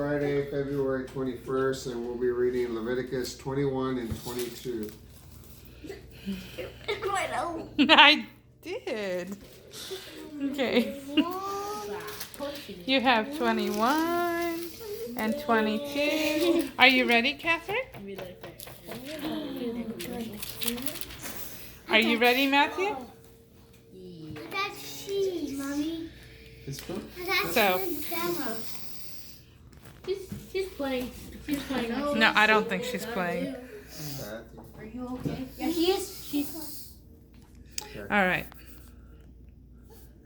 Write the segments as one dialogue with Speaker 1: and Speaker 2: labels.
Speaker 1: Friday, February 21st, and we'll be reading Leviticus 21 and 22.
Speaker 2: I did. Okay. You have 21 and 22. Are you ready, Catherine? Are you ready, Matthew?
Speaker 3: That's she, Mommy.
Speaker 2: So.
Speaker 3: She's playing. She's playing.
Speaker 2: No, I don't think she's playing.
Speaker 3: Are you okay? Yeah, she is. She's.
Speaker 2: All right.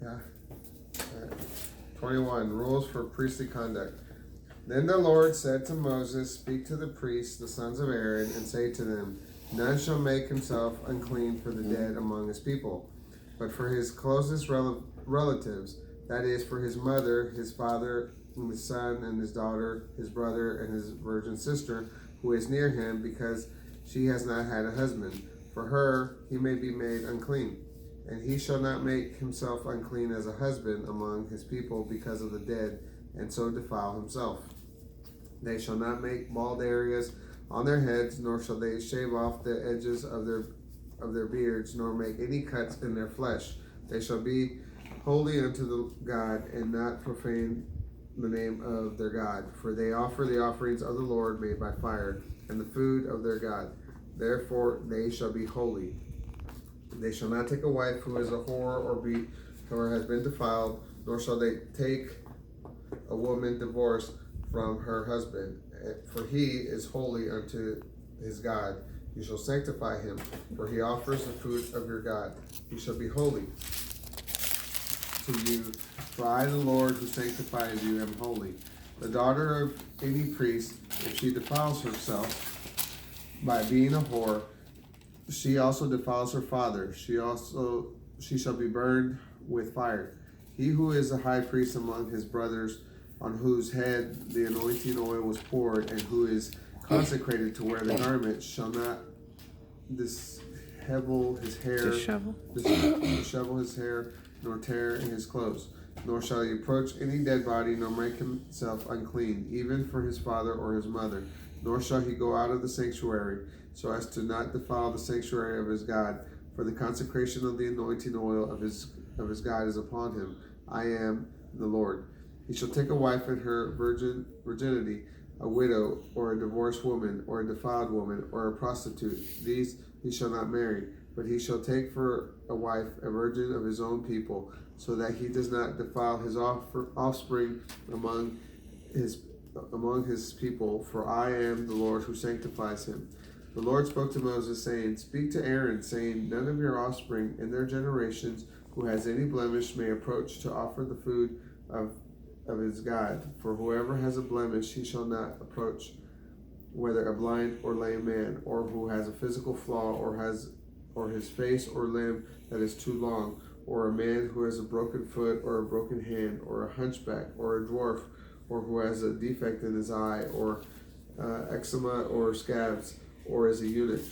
Speaker 1: Yeah. 21. Rules for priestly conduct. Then the Lord said to Moses, "Speak to the priests, the sons of Aaron, and say to them, none shall make himself unclean for the dead among his people, but for his closest relatives, that is, for his mother, his father, and his son, and his daughter, his brother, and his virgin sister, who is near him, because she has not had a husband. For her he may be made unclean. And he shall not make himself unclean as a husband among his people because of the dead, and so defile himself. They shall not make bald areas on their heads, nor shall they shave off the edges of their beards, nor make any cuts in their flesh. They shall be holy unto the God, and not profane the name of their God. For they offer the offerings of the Lord made by fire, and the food of their God. Therefore they shall be holy. They shall not take a wife who is a whore or has been defiled, nor shall they take a woman divorced from her husband, for he is holy unto his God. You shall sanctify him, for he offers the food of your God. He shall be holy to you, for I, the Lord, who sanctifies you, am holy. The daughter of any priest, if she defiles herself by being a whore, she also defiles her father. She shall be burned with fire. He who is a high priest among his brothers, on whose head the anointing oil was poured, and who is consecrated to wear the garment, shall not dishevel his hair, nor tear in his clothes, nor shall he approach any dead body, nor make himself unclean, even for his father or his mother, nor shall he go out of the sanctuary, so as to not defile the sanctuary of his God, for the consecration of the anointing oil of his God is upon him. I am the Lord. He shall take a wife in her virginity, a widow, or a divorced woman, or a defiled woman, or a prostitute. These he shall not marry, but he shall take for a wife a virgin of his own people, so that he does not defile his offspring among his people, for I am the Lord who sanctifies him. The Lord spoke to Moses, saying, Speak to Aaron, saying, None of your offspring in their generations who has any blemish may approach to offer the food of his God. For whoever has a blemish he shall not approach, whether a blind or lame man, or who has a physical flaw, or his face or limb that is too long, or a man who has a broken foot or a broken hand, or a hunchback, or a dwarf, or who has a defect in his eye, or eczema or scabs, or is a eunuch.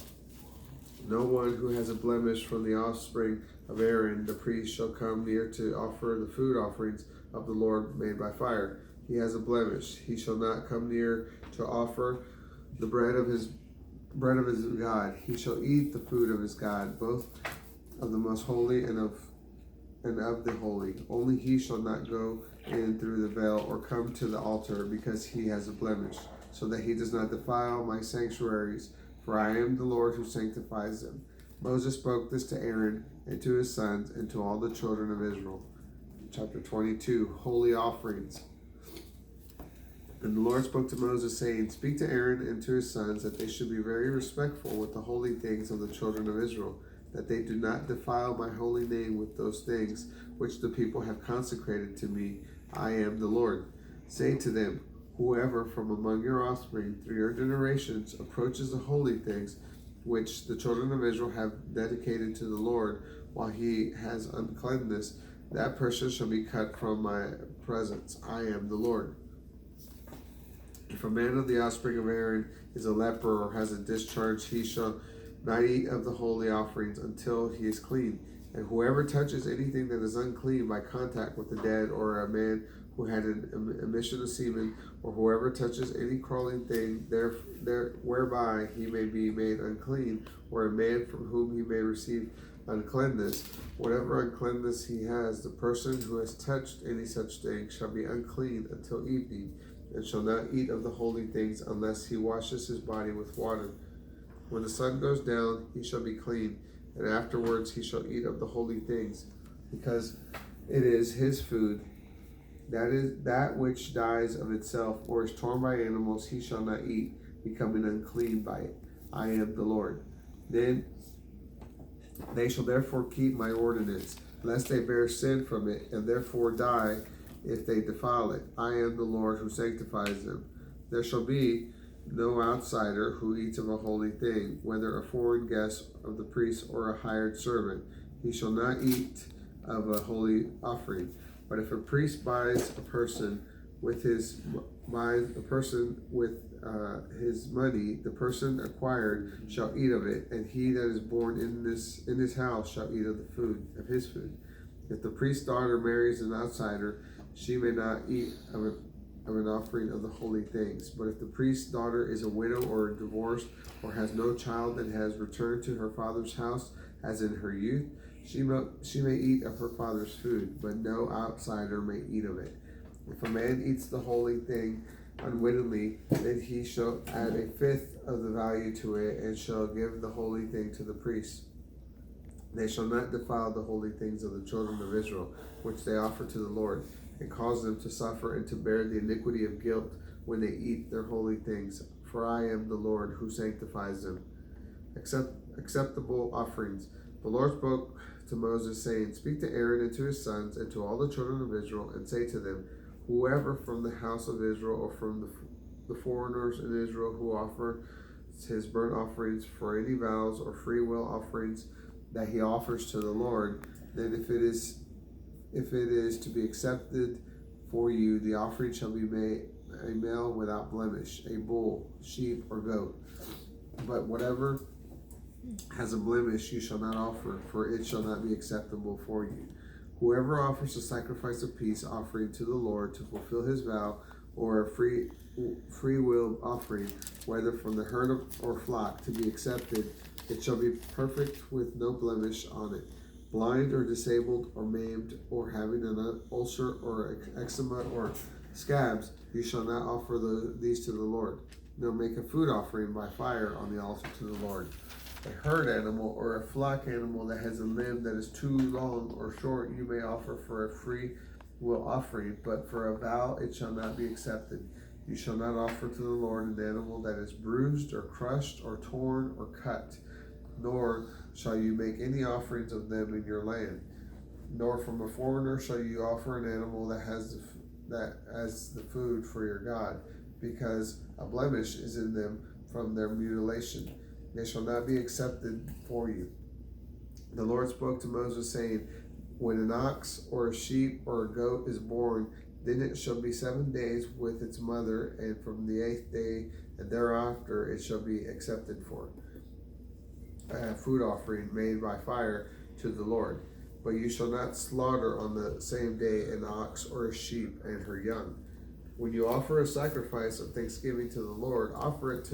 Speaker 1: No one who has a blemish from the offspring of Aaron the priest shall come near to offer the food offerings of the Lord made by fire. He has a blemish. He shall not come near to offer the bread of his God. He shall eat the food of his God, both of the most holy and of the holy. Only he shall not go in through the veil or come to the altar, because he has a blemish, so that he does not defile my sanctuaries, for I am the Lord who sanctifies them. Moses spoke this to Aaron and to his sons and to all the children of Israel. Chapter 22, Holy Offerings. And the Lord spoke to Moses, saying, Speak to Aaron and to his sons, that they should be very respectful with the holy things of the children of Israel, that they do not defile my holy name with those things which the people have consecrated to me. I am the Lord. Say to them, Whoever from among your offspring through your generations approaches the holy things which the children of Israel have dedicated to the Lord, while he has uncleanness, that person shall be cut from my presence. I am the Lord. If a man of the offspring of Aaron is a leper or has a discharge, he shall not eat of the holy offerings until he is clean. And whoever touches anything that is unclean by contact with the dead, or a man who had an emission of semen, or whoever touches any crawling thing there whereby he may be made unclean, or a man from whom he may receive uncleanness, whatever uncleanness he has, the person who has touched any such thing shall be unclean until evening, and shall not eat of the holy things unless he washes his body with water. When the sun goes down, he shall be clean, and afterwards he shall eat of the holy things, because it is his food. That is that which dies of itself, or is torn by animals, he shall not eat, becoming unclean by it. I am the Lord. Then they shall therefore keep my ordinance, lest they bear sin from it, and therefore die if they defile it. I am the Lord who sanctifies them. There shall be no outsider who eats of a holy thing, whether a foreign guest of the priest or a hired servant. He shall not eat of a holy offering. But if a priest buys a person with his money, the person acquired shall eat of it, and he that is born in his house shall eat of his food. If the priest's daughter marries an outsider, she may not eat of an offering of the holy things. But if the priest's daughter is a widow or divorced, or has no child and has returned to her father's house as in her youth, she may eat of her father's food, but no outsider may eat of it. If a man eats the holy thing unwittingly, then he shall add a fifth of the value to it, and shall give the holy thing to the priest. They shall not defile the holy things of the children of Israel, which they offer to the Lord, and cause them to suffer and to bear the iniquity of guilt when they eat their holy things. For I am the Lord who sanctifies them. Acceptable offerings. The Lord spoke to Moses, saying, Speak to Aaron and to his sons and to all the children of Israel, and say to them, Whoever from the house of Israel or from the foreigners in Israel who offers his burnt offerings for any vows or free will offerings that he offers to the Lord, then if it is to be accepted for you, the offering shall be made a male without blemish, a bull, sheep, or goat. But whatever has a blemish you shall not offer, for it shall not be acceptable for you. Whoever offers a sacrifice of peace offering to the Lord to fulfill his vow, or a free will offering, whether from the herd or flock, to be accepted, it shall be perfect with no blemish on it. Blind or disabled or maimed, or having an ulcer or eczema or scabs, you shall not offer these to the Lord, nor make a food offering by fire on the altar to the Lord. A herd animal or a flock animal that has a limb that is too long or short you may offer for a free will offering, but for a vow it shall not be accepted. You shall not offer to the Lord an animal that is bruised or crushed or torn or cut, nor shall you make any offerings of them in your land. Nor from a foreigner shall you offer an animal that has the food for your God, because a blemish is in them from their mutilation. They shall not be accepted for you. The Lord spoke to Moses, saying, When an ox or a sheep or a goat is born, then it shall be 7 days with its mother, and from the 8th day and thereafter it shall be accepted for a food offering made by fire to the Lord. But you shall not slaughter on the same day an ox or a sheep and her young. When you offer a sacrifice of thanksgiving to the Lord, offer it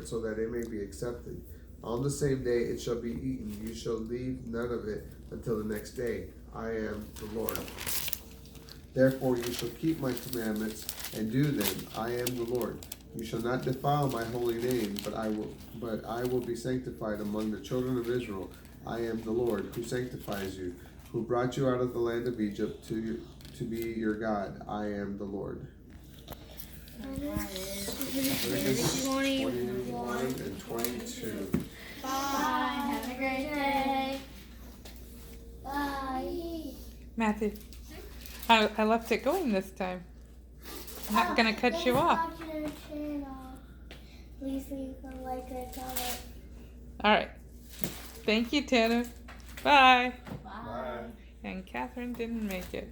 Speaker 1: so that it may be accepted. On the same day it shall be eaten. You shall leave none of it until the next day. I am the Lord. Therefore you shall keep my commandments and do them. I am the Lord. You shall not defile my holy name, but I will be sanctified among the children of Israel. I am the Lord who sanctifies you, who brought you out of the land of Egypt to be your God. I am the Lord. Leviticus 21 and 22.
Speaker 3: Bye. Have a great day. Bye.
Speaker 2: Matthew, I left it going this time. I'm not going to cut you off.
Speaker 3: Please leave a like and comment.
Speaker 2: All right. Thank you, Tanner. Bye.
Speaker 3: Bye.
Speaker 2: And Catherine didn't make it.